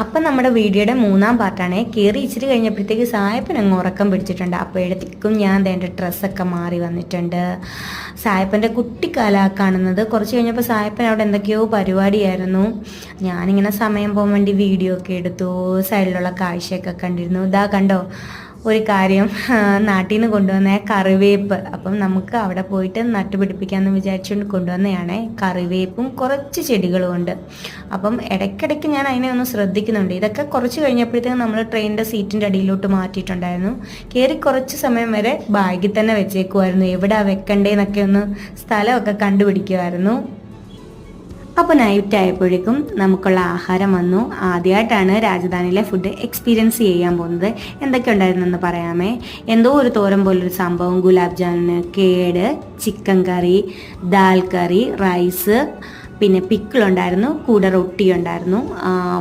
അപ്പം നമ്മുടെ വീഡിയോയുടെ മൂന്നാം പാർട്ടാണ്. കയറി ഇച്ചിരി കഴിഞ്ഞപ്പോഴത്തേക്ക് സായപ്പൻ അങ്ങ് ഉറക്കം പിടിച്ചിട്ടുണ്ട്. അപ്പോഴത്തേക്കും ഞാൻ എൻ്റെ ഡ്രസ്സൊക്കെ മാറി വന്നിട്ടുണ്ട്. സായപ്പൻ്റെ കുട്ടിക്കാല കാണുന്നത്. കുറച്ച് കഴിഞ്ഞപ്പോൾ സായപ്പൻ അവിടെ എന്തൊക്കെയോ പരിപാടിയായിരുന്നു. ഞാനിങ്ങനെ സമയം പോകാൻ വേണ്ടി വീഡിയോ ഒക്കെ എടുത്തു. സൈഡിലുള്ള കാഴ്ചയൊക്കെ കണ്ടിരുന്നു. ഇതാ കണ്ടോ ഒരു കാര്യം, നാട്ടിൽ നിന്ന് കൊണ്ടുവന്ന കറിവേപ്പ്. അപ്പം നമുക്ക് അവിടെ പോയിട്ട് നട്ടുപിടിപ്പിക്കാമെന്ന് വിചാരിച്ചുകൊണ്ട് കൊണ്ടുവന്നതാണ്. കറിവേപ്പും കുറച്ച് ചെടികളും ഉണ്ട്. അപ്പം ഇടയ്ക്കിടയ്ക്ക് ഞാൻ അതിനെ ഒന്ന് ശ്രദ്ധിക്കുന്നുണ്ട്. ഇതൊക്കെ കുറച്ച് കഴിഞ്ഞപ്പോഴത്തേക്കും നമ്മൾ ട്രെയിനിൻ്റെ സീറ്റിൻ്റെ അടിയിലോട്ട് മാറ്റിയിട്ടുണ്ടായിരുന്നു. കയറി കുറച്ച് സമയം വരെ ബാഗിൽ തന്നെ വെച്ചേക്കുമായിരുന്നു. എവിടെ വെക്കണ്ടേന്നൊക്കെ ഒന്ന് സ്ഥലമൊക്കെ കണ്ടുപിടിക്കുമായിരുന്നു. അപ്പോൾ നൈറ്റ് ആയപ്പോഴേക്കും നമുക്കുള്ള ആഹാരം വന്നു. ആദ്യമായിട്ടാണ് രാജധാനിയിലെ ഫുഡ് എക്സ്പീരിയൻസ് ചെയ്യാൻ പോകുന്നത്. എന്തൊക്കെ ഉണ്ടായിരുന്നെന്ന് പറയാമേ. എന്തോ ഒരു തോരൻ പോലൊരു സംഭവം, ഗുലാബ് ജാമുന്, കേട്, ചിക്കൻ കറി, ദാൽ കറി, റൈസ്, പിന്നെ പിക്കിളുണ്ടായിരുന്നു, കൂടെ റൊട്ടി ഉണ്ടായിരുന്നു.